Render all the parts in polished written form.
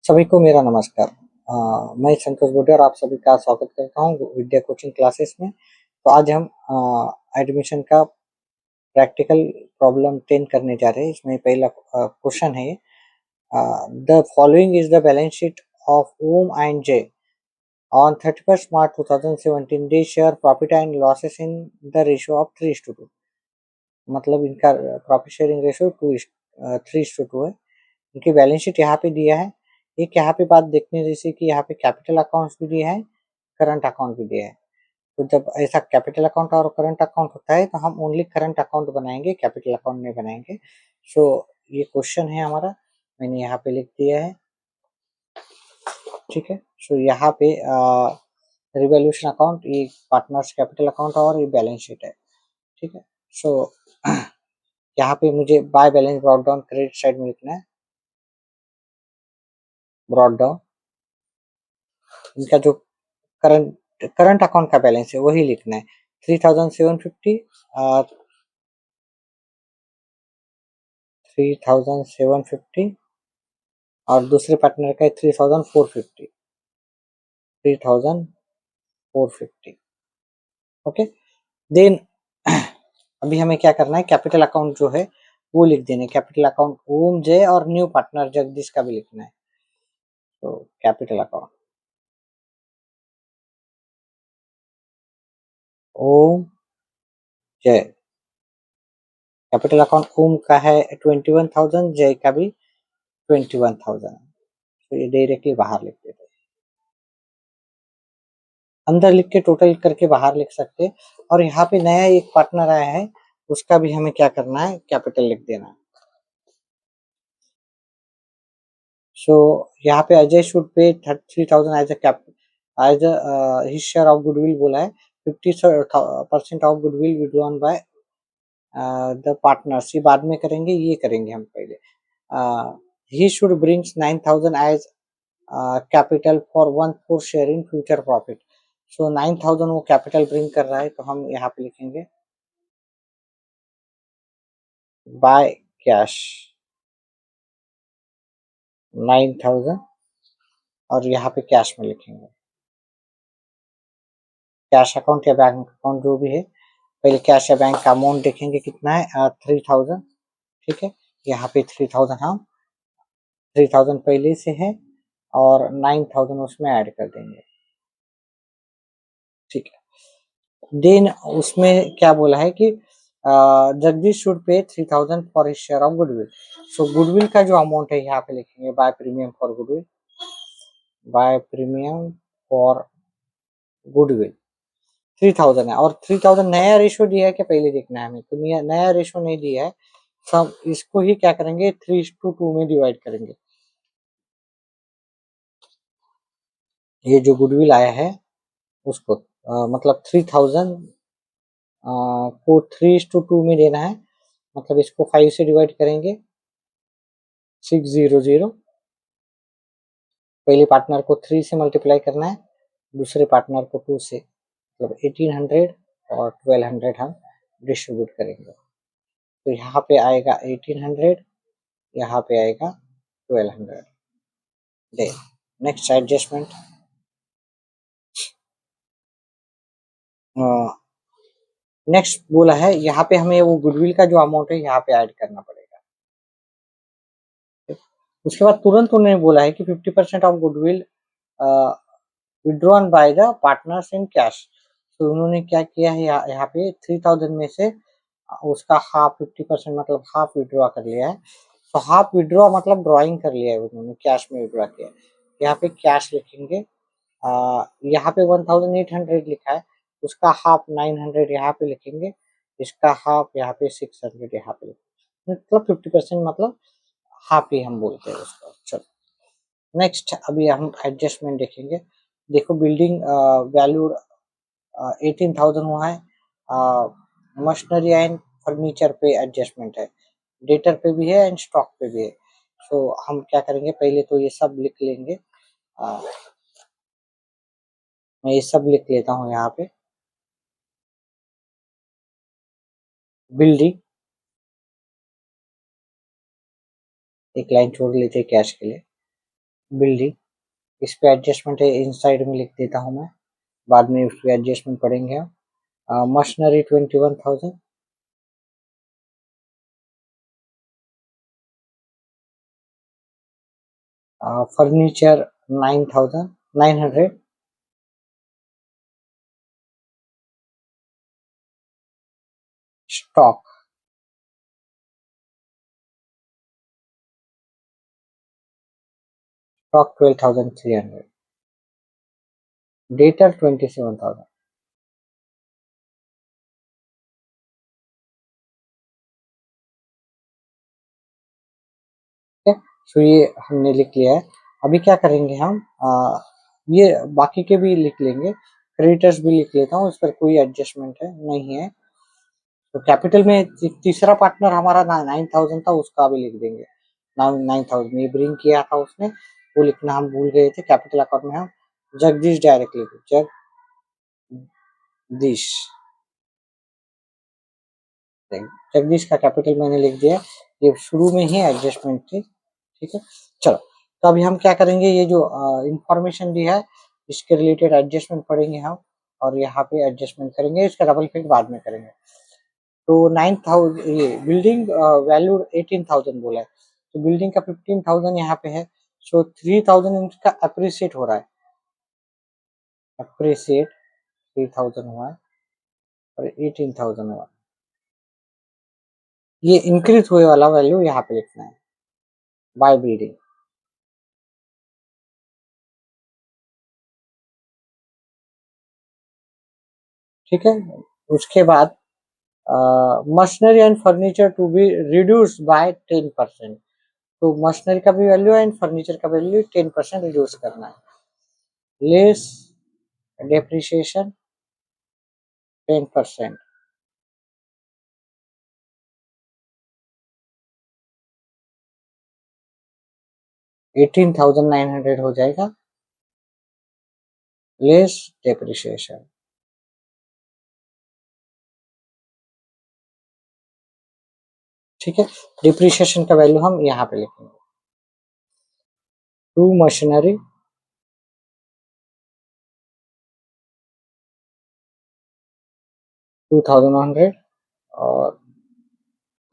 सभी को मेरा नमस्कार। मैं संतोष बोडे और आप सभी का स्वागत करता हूँ विद्या कोचिंग क्लासेस में। तो आज हम एडमिशन का प्रैक्टिकल प्रॉब्लम 10 करने जा रहे हैं। इसमें पहला क्वेश्चन है, the following is the balance sheet of ohm and J on 31st March 2017। They share profit and losses in the ratio of 3:2। मतलब इनका प्रॉफिट शेयरिंग रेशियो 3:2 है। इनकी बैलेंस शीट यहाँ पे दिया है। एक यहाँ पे बात देखने जैसे कि यहाँ पे कैपिटल अकाउंट्स भी दिया है, करंट अकाउंट भी दिया है। तो जब ऐसा कैपिटल अकाउंट और करंट अकाउंट होता है तो हम ओनली करंट अकाउंट बनाएंगे, कैपिटल अकाउंट नहीं बनाएंगे। सो ये क्वेश्चन है हमारा, मैंने यहाँ पे लिख दिया है। ठीक है, सो यहाँ पे रिवैल्यूएशन अकाउंट, ये पार्टनर्स कैपिटल अकाउंट और ये बैलेंस शीट है। ठीक है, सो यहाँ पे मुझे by balance brought down credit side में लिखना है। ब्रॉट डाउन इनका जो करंट करंट अकाउंट का बैलेंस है वही लिखना है, 3750 और 3750 और दूसरे पार्टनर का है 3450। ओके, देन अभी हमें क्या करना है, कैपिटल अकाउंट जो है वो लिख देना है। कैपिटल अकाउंट ओम जय और न्यू पार्टनर जगदीश का भी लिखना है। तो कैपिटल अकाउंट ओम जय, कैपिटल अकाउंट ओम का है 21,000, जय का भी 21,000। तो ये डायरेक्टली बाहर लिख देते हैं, अंदर लिख के टोटल करके बाहर लिख सकते हैं। और यहाँ पे नया एक पार्टनर आया है, उसका भी हमें क्या करना है, कैपिटल लिख देना है। सो यहाँ पे Ajay should pay 33,000 as as his share of goodwill बोला है। 50% of goodwill withdrawn by the partners, ये बाद में करेंगे, ये करेंगे हम पहले। He should brings 9,000 as capital for 1/4 share in future profit. So 9,000 वो कैपिटल ब्रिंग कर रहा है, तो हम यहाँ पे लिखेंगे बाय कैश 9,000 और यहाँ पे कैश में लिखेंगे। कैश अकाउंट या बैंक अकाउंट जो भी है, पहले कैश या बैंक का अमाउंट देखेंगे कितना है, 3,000। ठीक है, यहाँ पे 3,000 हम 3,000 पहले से है और 9,000 उसमें ऐड कर देंगे। ठीक है, देन उसमें क्या बोला है कि Jagdish should pay 3,000 for his share of goodwill. So goodwill का जो अमाउंट है यहाँ पे लिखेंगे by premium for goodwill, by premium for goodwill 3,000 है। और 3,000 नया रेशो दिया है कि पहले देखना है हमें, तो नया रेशो नहीं दिया है। सब इसको ही क्या करेंगे, 3:2 में डिवाइड करेंगे। ये जो गुडविल आया है उसको मतलब 3,000 को 3:2 में देना है। मतलब इसको 5 से डिवाइड करेंगे, 600। पहले पार्टनर को 3 से मल्टीप्लाई करना है, दूसरे पार्टनर को 2 से, मतलब 1800 और 1200 हम डिस्ट्रीब्यूट करेंगे। तो यहाँ पे आएगा 1800, यहाँ पे आएगा 1200। दे नेक्स्ट एडजस्टमेंट, नेक्स्ट बोला है यहाँ पे हमें वो गुडविल का जो अमाउंट है यहाँ पे ऐड करना पड़ेगा। उसके बाद तुरंत उन्होंने बोला है कि 50% of goodwill withdrawn by the partners in cash. तो उन्होंने क्या किया है, यहाँ पे 3,000 में से उसका हाफ 50% मतलब हाफ विड्रॉ कर लिया है। तो हाफ विड्रॉ मतलब ड्राइंग कर लिया है उन्होंने, कैश में विड्रॉ किया है। यहाँ पे कैश लिखेंगे, यहाँ पे 1,800 लिखा है, उसका हाफ 900 यहाँ पे लिखेंगे, इसका हाफ यहाँ पे 600 यहाँ पे लिखेंगे। मतलब 50% मतलब हाफ ही हम बोलते हैं उसको। चलो नेक्स्ट, अभी हम एडजस्टमेंट देखेंगे। देखो बिल्डिंग वैल्यू 18,000 हुआ है, मशीनरी एंड फर्नीचर पे एडजस्टमेंट है, डेटर पे भी है एंड स्टॉक पे भी है। सो हम क्या करेंगे, पहले तो ये सब लिख लेंगे। मैं ये सब लिख लेता हूँ यहाँ पे। बिल्डिंग, एक लाइन छोड़ लेते हैं कैश के लिए। बिल्डिंग, इस पे एडजस्टमेंट है, इन साइड में लिख देता हूँ मैं, बाद में उस पे एडजस्टमेंट पढ़ेंगे हम। Machinery 21,000, furniture 9,900, stock, 12,300, debtor 27,000। ठीक है, सो ये हमने लिख लिया है। अभी क्या करेंगे हम, ये बाकी के भी लिख लेंगे, क्रेडिटर्स भी लिख लेता हूँ, इस पर कोई एडजस्टमेंट है नहीं है। तो कैपिटल में तीसरा पार्टनर हमारा 9,000 था, उसका भी लिख देंगे 9,000, ये ब्रिंग किया था उसने, वो लिखना हम भूल गए थे। कैपिटल अकाउंट में हम जगदीश डायरेक्ट लिखे, जगदीश, जगदीश का कैपिटल मैंने लिख दिया, ये शुरू में ही एडजस्टमेंट थी। ठीक है, चलो, तो अभी हम क्या करेंगे, ये जो इंफॉर्मेशन दी है इसके रिलेटेड एडजस्टमेंट पढ़ेंगे हम, और यहाँ पे एडजस्टमेंट करेंगे, इसका डबल क्लिक बाद में करेंगे। तो 9,000, ये बिल्डिंग वैल्यू 18,000 बोला है, तो बिल्डिंग का 15,000 यहाँ पे है, सो 3,000 इनका अप्रिसिएट हो रहा है, अप्रिसिएट 3,000 हुआ है और 18,000 हुआ है, ये इंक्रीज हुए वाला वैल्यू यहाँ पे लिखना है, बाय बिल्डिंग। ठीक है, उसके बाद machinery and furniture to be reduced by 10%, तो मशीनरी का भी वैल्यू एंड फर्नीचर का वैल्यू 10% रिड्यूस करना है, लेस डेप्रिसिएशन 10%, 18,900 हो जाएगा, लेस डेप्रिसिएशन। ठीक है, डिप्रिसिएशन का वैल्यू हम यहाँ पे लिखेंगे, टू मशीनरी 2,100 और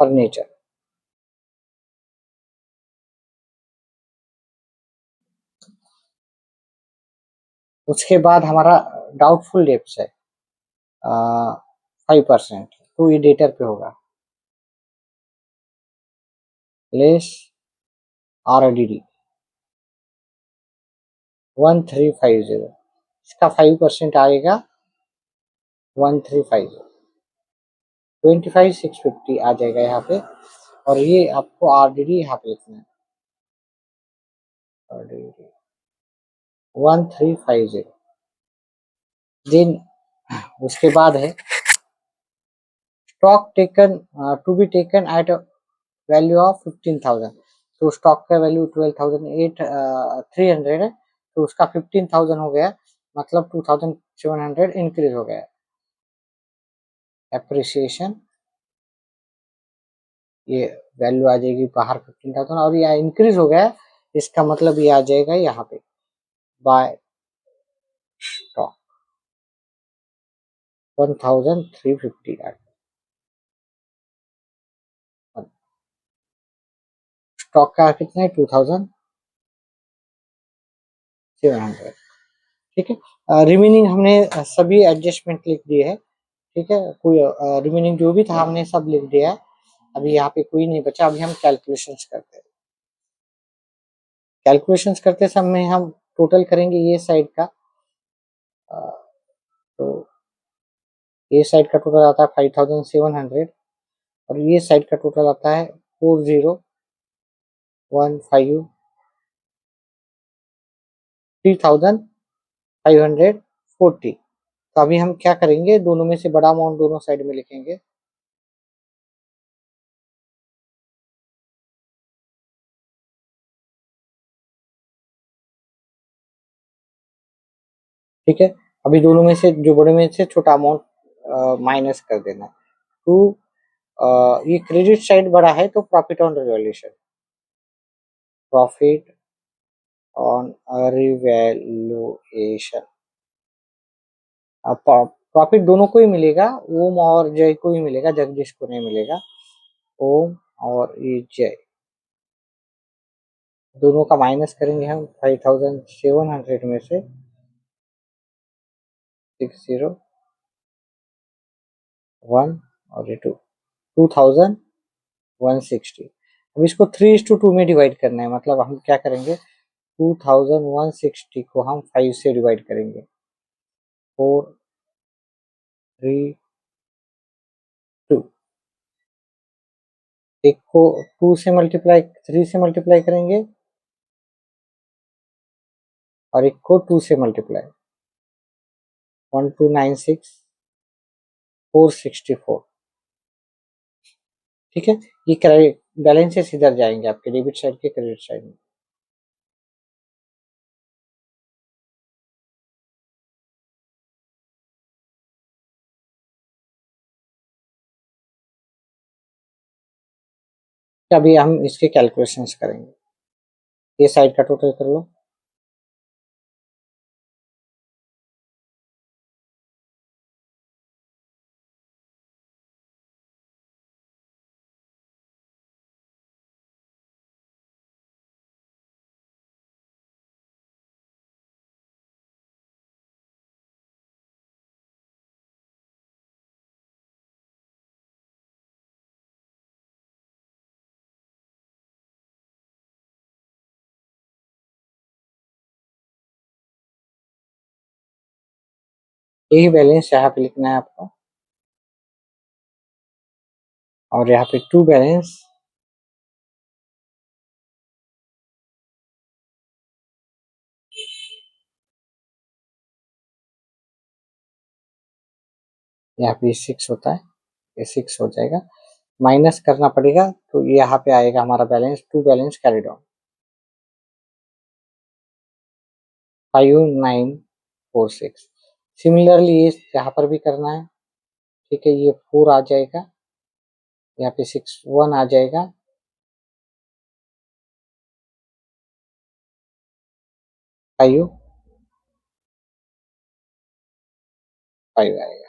फर्नीचर, उसके बाद हमारा डाउटफुल डेप्स है 5%, तो ये डेटर पे होगा, लेस RDD 1350, इसका 5% आएगा 1350, 25,650 आ जाएगा यहाँ पे, और ये आपको RDD यहाँ पे लिखना है, RDD 1350। देन उसके बाद है stock taken to be taken at value of 15,000, तो स्टॉक का वैल्यू 12,300 है, तो उसका 15,000 हो गया, मतलब 2,700 इंक्रीज हो गया, एप्रिसिएशन, ये वैल्यू आ जाएगी बाहर 15,000, और ये इंक्रीज हो गया, इसका मतलब ये आ जाएगा यहाँ पे बाय स्टॉक 1,350, स्टॉक का कितना है 2,700। ठीक है, रिमेनिंग हमने सभी एडजस्टमेंट लिख दिए है। ठीक है, कोई रिमेनिंग जो भी था हमने सब लिख दिया है, अभी यहाँ पे कोई नहीं बचा। अभी हम कैलकुलेशंस करते हैं, कैलकुलेशंस करते समय हम टोटल करेंगे ये साइड का, तो ये साइड का टोटल आता है 5,700, और ये साइड का टोटल आता है 4,015, 3,540। तो अभी हम क्या करेंगे, दोनों में से बड़ा अमाउंट दोनों साइड में लिखेंगे, ठीक है। अभी दोनों में से जो बड़े में से छोटा अमाउंट माइनस कर देना। तो ये क्रेडिट साइड बड़ा है, तो profit on revolution, profit on revaluation. Profit दोनों को ही मिलेगा, ओम और जय को ही मिलेगा, जगदीश को नहीं मिलेगा। ओम और ये जय दोनों का माइनस करेंगे हम 5700 में से 601 और ये 2160। अब इसको 3:2 में डिवाइड करना है, मतलब हम क्या करेंगे 2160 को हम 5 से डिवाइड करेंगे। 4 3 2, एक को 2 से मल्टीप्लाई 3 से मल्टीप्लाई करेंगे और एक को 2 से मल्टीप्लाई 1296 464। ठीक है, ये क्रेडिट बैलेंसेस इधर जाएंगे आपके डेबिट साइड के क्रेडिट साइड में। अभी हम इसके कैलकुलेशंस करेंगे। ये साइड का टोटल कर लो। यही बैलेंस यहाँ पे लिखना है आपको, और यहाँ पे टू बैलेंस यहाँ पे 6 होता है, ये 6 हो जाएगा, माइनस करना पड़ेगा, तो यहाँ पे आएगा हमारा balance to balance carried on 5946। Similarly ये यहाँ पर भी करना है। ठीक है, ये 4 आ जाएगा, यहाँ पे 61 आ जाएगा, 5 आएगा।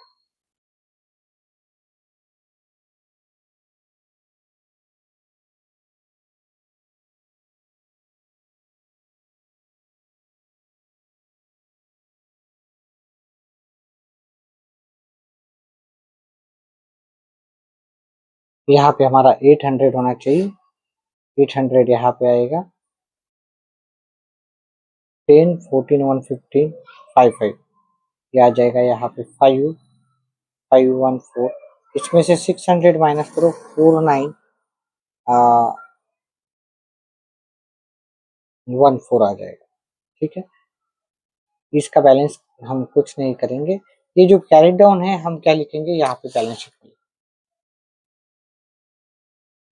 यहाँ पे हमारा 800 होना चाहिए, 800 यहाँ पे आएगा, 10 14 115 55, ये आ जाएगा यहाँ पे 5514। इसमें से 600 माइनस करो 4914 आ जाएगा। ठीक है, इसका बैलेंस हम कुछ नहीं करेंगे, ये जो कैरी डाउन है हम क्या लिखेंगे यहाँ पे बैलेंस शीट में,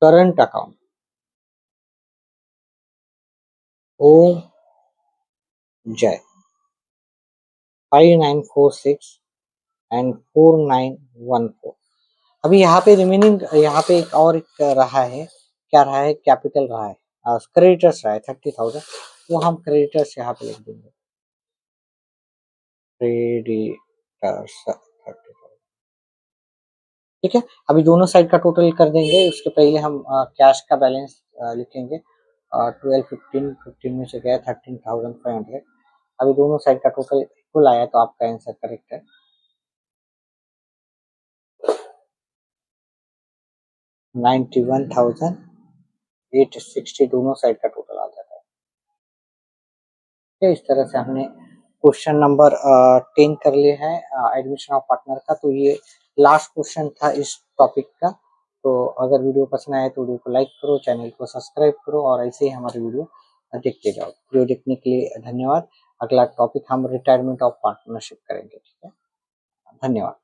करंट अकाउंट ओम जय 5946 एंड 4914। अभी यहाँ पे रिमेनिंग, यहाँ पे एक रहा है, क्या रहा है, कैपिटल रहा है, क्रेडिटर्स रहा है 30,000, वो हम क्रेडिटर्स यहाँ पे लिख देंगे, क्रेडिटर्स 30,000। ठीक है, अभी दोनों साइड का टोटल कर देंगे, उसके पहले हम कैश का बैलेंस लिखेंगे। 12 15 15 में से गया 13,500। अभी दोनों साइड का टोटल इक्वल आया तो आपका आंसर करेक्ट है। 91,860 दोनों साइड का टोटल आ जाता है। इस तरह से हमने क्वेश्चन नंबर 10 कर लिया है एडमिशन ऑफ पार्टनर का। तो ये लास्ट क्वेश्चन था इस टॉपिक का। तो अगर वीडियो पसंद आए तो वीडियो को लाइक करो, चैनल को सब्सक्राइब करो और ऐसे ही हमारे वीडियो देखते जाओ। वीडियो देखने के लिए धन्यवाद। अगला टॉपिक हम रिटायरमेंट ऑफ पार्टनरशिप करेंगे। ठीक है, धन्यवाद।